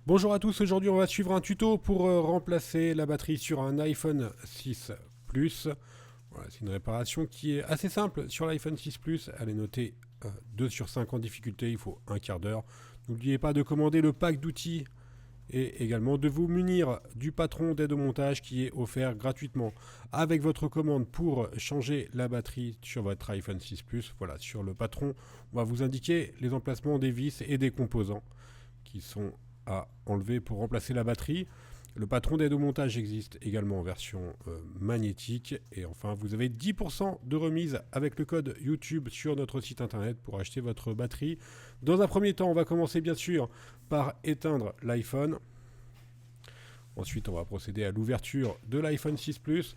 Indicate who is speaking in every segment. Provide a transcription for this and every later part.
Speaker 1: Bonjour à tous, aujourd'hui on va suivre un tuto pour remplacer la batterie sur un iPhone 6 Plus. Voilà, c'est une réparation qui est assez simple sur l'iPhone 6 Plus. Elle est notée 2 sur 5 en difficulté, il faut un quart d'heure. N'oubliez pas de commander le pack d'outils et également de vous munir du patron d'aide au montage qui est offert gratuitement avec votre commande pour changer la batterie sur votre iPhone 6 Plus. Voilà, sur le patron, on va vous indiquer les emplacements des vis et des composants qui sont à enlever pour remplacer la batterie. Le patron d'aide au montage existe également en version magnétique. Et enfin, vous avez 10% de remise avec le code YouTube sur notre site internet pour acheter votre batterie. Dans un premier temps, on va commencer bien sûr par éteindre l'iPhone. Ensuite, on va procéder à l'ouverture de l'iPhone 6 Plus.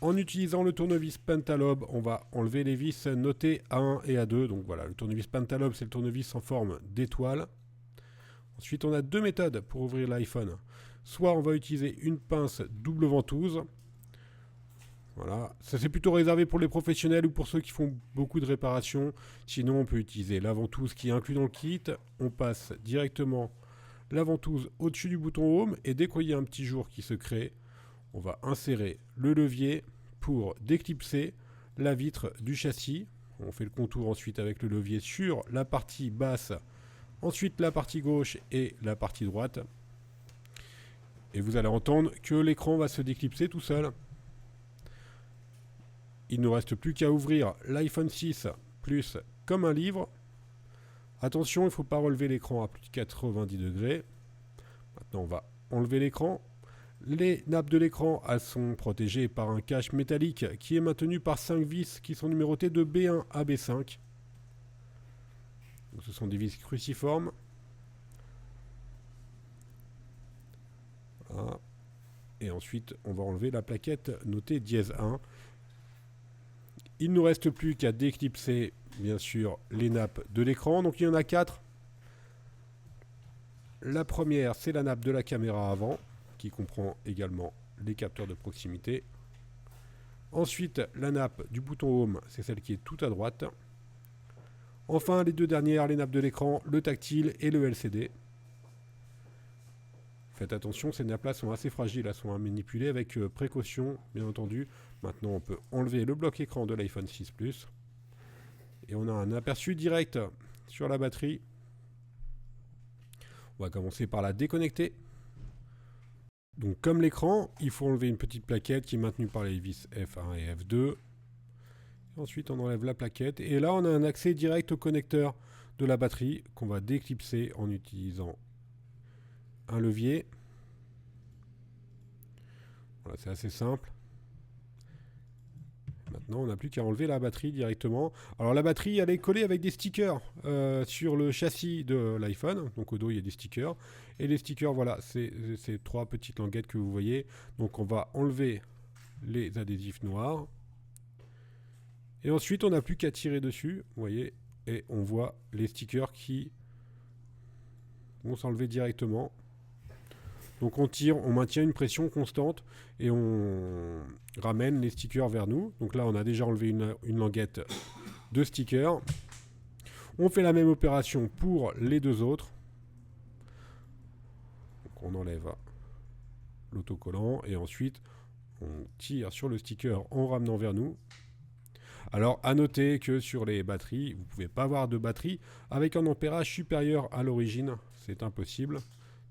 Speaker 1: En utilisant le tournevis Pentalobe, on va enlever les vis notées A1 et A2. Donc voilà, le tournevis Pentalobe, c'est le tournevis en forme d'étoile. Ensuite, on a deux méthodes pour ouvrir l'iPhone. Soit on va utiliser une pince double ventouse. Voilà, ça c'est plutôt réservé pour les professionnels ou pour ceux qui font beaucoup de réparations. Sinon, on peut utiliser la ventouse qui est inclue dans le kit. On passe directement la ventouse au-dessus du bouton Home et dès qu'il y a un petit jour qui se crée, on va insérer le levier pour déclipser la vitre du châssis. On fait le contour ensuite avec le levier sur la partie basse. Ensuite, la partie gauche et la partie droite. Et vous allez entendre que l'écran va se déclipser tout seul. Il ne reste plus qu'à ouvrir l'iPhone 6 Plus comme un livre. Attention, il ne faut pas relever l'écran à plus de 90 degrés. Maintenant, on va enlever l'écran. Les nappes de l'écran, elles sont protégées par un cache métallique qui est maintenu par 5 vis qui sont numérotées de B1 à B5. Donc, ce sont des vis cruciformes. Voilà. Et ensuite, on va enlever la plaquette notée dièse 1. Il ne nous reste plus qu'à déclipser, bien sûr, les nappes de l'écran. Donc, il y en a 4. La première, c'est la nappe de la caméra avant, qui comprend également les capteurs de proximité. Ensuite, la nappe du bouton Home, c'est celle qui est tout à droite. Enfin, les deux dernières, les nappes de l'écran, le tactile et le LCD. Faites attention, ces nappes-là sont assez fragiles, elles sont à manipuler avec précaution, bien entendu. Maintenant, on peut enlever le bloc écran de l'iPhone 6 Plus. Et on a un aperçu direct sur la batterie. On va commencer par la déconnecter. Donc, comme l'écran, il faut enlever une petite plaquette qui est maintenue par les vis F1 et F2. Ensuite, on enlève la plaquette. Et là, on a un accès direct au connecteur de la batterie qu'on va déclipser en utilisant un levier. Voilà, c'est assez simple. Maintenant, on n'a plus qu'à enlever la batterie directement. Alors, la batterie, elle est collée avec des stickers sur le châssis de l'iPhone. Donc, au dos, il y a des stickers. Et les stickers, voilà, c'est ces trois petites languettes que vous voyez. Donc, on va enlever les adhésifs noirs. Et ensuite, on n'a plus qu'à tirer dessus, vous voyez, et on voit les stickers qui vont s'enlever directement. Donc on tire, on maintient une pression constante et on ramène les stickers vers nous. Donc là, on a déjà enlevé une languette de stickers. On fait la même opération pour les deux autres. Donc on enlève l'autocollant et ensuite on tire sur le sticker en ramenant vers nous. Alors, à noter que sur les batteries, vous ne pouvez pas avoir de batterie avec un ampérage supérieur à l'origine. C'est impossible.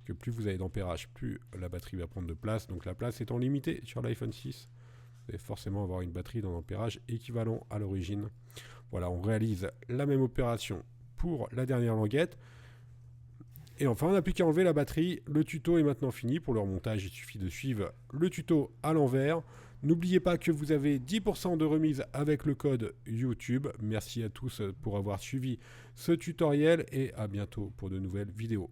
Speaker 1: Que plus vous avez d'ampérage, plus la batterie va prendre de place. Donc, la place étant limitée sur l'iPhone 6, vous allez forcément avoir une batterie d'un ampérage équivalent à l'origine. Voilà, on réalise la même opération pour la dernière languette. Et enfin, on n'a plus qu'à enlever la batterie. Le tuto est maintenant fini. Pour le remontage, il suffit de suivre le tuto à l'envers. N'oubliez pas que vous avez 10% de remise avec le code YouTube. Merci à tous pour avoir suivi ce tutoriel et à bientôt pour de nouvelles vidéos.